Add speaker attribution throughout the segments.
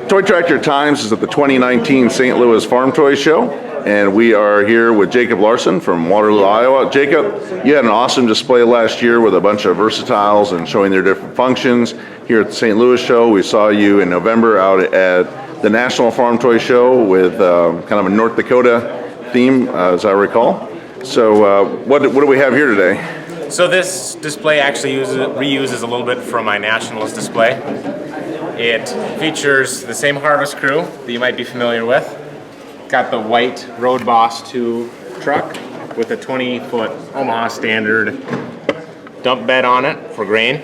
Speaker 1: Toy Tractor Times is at the 2019 St. Louis Farm Toy Show, and we are here with Jacob Larson from Waterloo, Iowa. Jacob, you had an awesome display last year with a bunch of versatiles and showing their different functions. Here at the St. Louis Show, we saw you in November out at the National Farm Toy Show with kind of a North Dakota theme, as I recall. So what do we have here today?
Speaker 2: So this display actually reuses a little bit from my Nationals display. It features the same harvest crew that you might be familiar with. Got the white Road Boss 2 truck with a 20-foot Omaha standard dump bed on it for grain.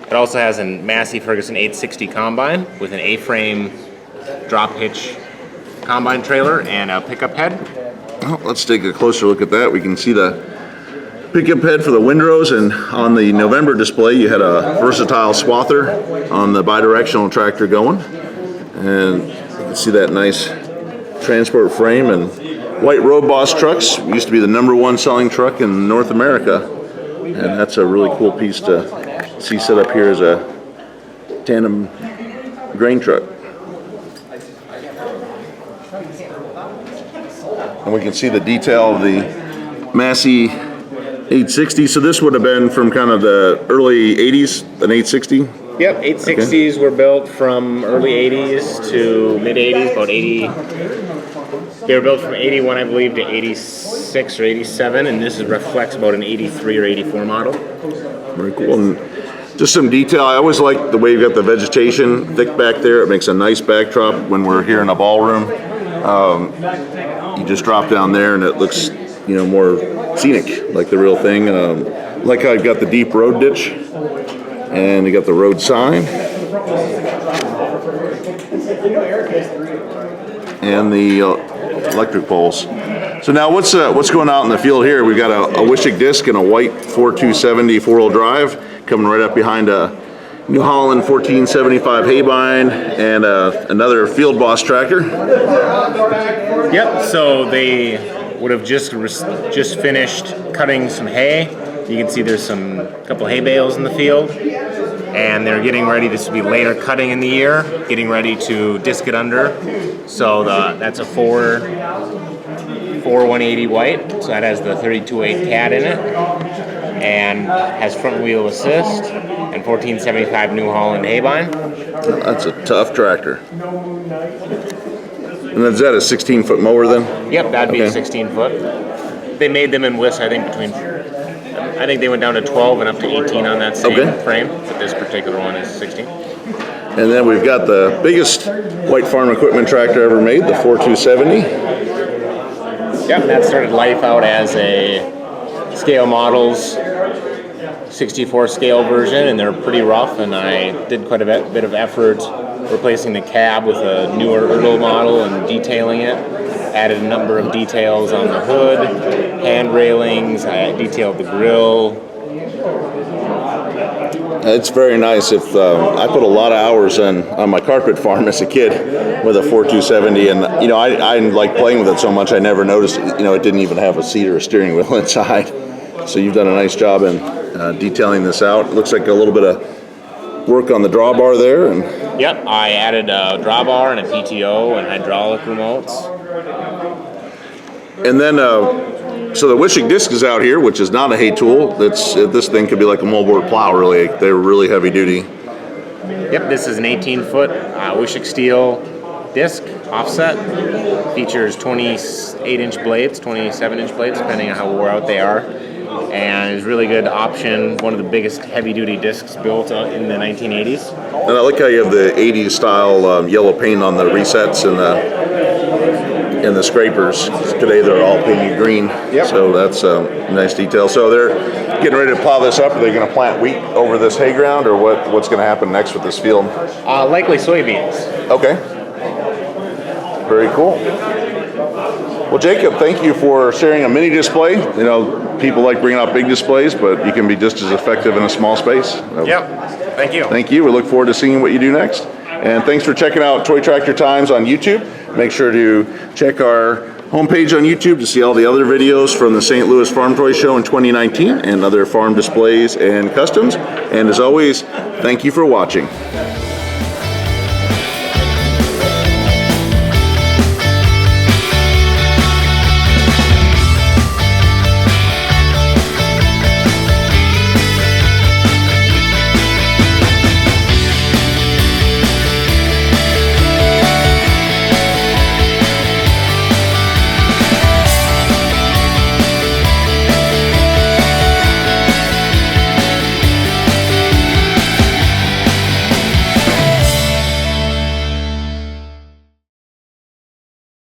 Speaker 2: It also has a Massey Ferguson 860 combine with an A-frame drop hitch combine trailer and a pickup head.
Speaker 1: Well, let's take a closer look at that. We can see the pickup head for the windrows, and on the November display you had a versatile swather on the bidirectional tractor going, and you can see that nice transport frame. And white Road Boss trucks used to be the #1 selling truck in North America, and that's a really cool piece to see set up here as a tandem grain truck. And we can see the detail of the Massey 860. So this would have been from kind of the early 80s, an 860?
Speaker 2: Yep, 860s were built from early 80s to mid 80s, about 80. They were built from 81, I believe, to 86 or 87, and this reflects about an 83 or 84 model.
Speaker 1: Very cool. And just some detail. I always like the way you've got the vegetation thick back there. It makes a nice backdrop when we're here in a ballroom. You just drop down there and it looks, more scenic, like the real thing. Like how I've got the deep road ditch, and you got the road sign, and the electric poles. So now what's going out in the field here? We've got a Wishick disc and a white 4270 4-wheel drive coming right up behind a New Holland 1475 Haybine and another Field Boss tractor.
Speaker 2: Yep, so they would have just finished cutting some hay. You can see there's a couple hay bales in the field, and they're getting ready. This will be later cutting in the year, getting ready to disc it under. So that's a 4 180 white, so that has the 32.8 cat in it, and has front wheel assist and 1475 New Holland Haybine.
Speaker 1: That's a tough tractor. And is that a 16-foot mower then?
Speaker 2: Yep, that'd be a 16-foot. They made them in widths, I think they went down to 12 and up to 18 on that same frame, but this particular one is 16.
Speaker 1: And then we've got the biggest white farm equipment tractor ever made, the 4270.
Speaker 2: Yep, that started life out as a scale models 64 scale version, and they're pretty rough, and I did quite a bit of effort replacing the cab with a newer Ertl model and detailing it. Added a number of details on the hood, hand railings, I detailed the grille.
Speaker 1: It's very nice. I put a lot of hours on my carpet farm as a kid with a 4270, and I like playing with it so much I never noticed it didn't even have a seat or a steering wheel inside. So you've done a nice job in detailing this out. It looks like a little bit of work on the drawbar there.
Speaker 2: Yep, I added a drawbar and a PTO and hydraulic remotes.
Speaker 1: And then, so the Wishick disc is out here, which is not a hay tool. This thing could be like a moldboard plow, really. They're really heavy duty.
Speaker 2: Yep, this is an 18-foot Wishick steel disc, offset. Features 28-inch blades, 27-inch blades, depending on how wore out they are. And is a really good option, one of the biggest heavy-duty discs built in the 1980s.
Speaker 1: And I like how you have the 80s style yellow paint on the resets and the scrapers. Today they're all painted green, so that's a nice detail. So they're getting ready to plow this up. Are they going to plant wheat over this hay ground, or what's going to happen next with this field?
Speaker 2: Likely soybeans.
Speaker 1: Okay. Very cool. Well, Jacob, thank you for sharing a mini display. People like bringing out big displays, but you can be just as effective in a small space.
Speaker 2: Yep. Thank you.
Speaker 1: Thank you. We look forward to seeing what you do next. And thanks for checking out Toy Tractor Times on YouTube. Make sure to check our homepage on YouTube to see all the other videos from the St. Louis Farm Toy Show in 2019 and other farm displays and customs. And as always, thank you for watching.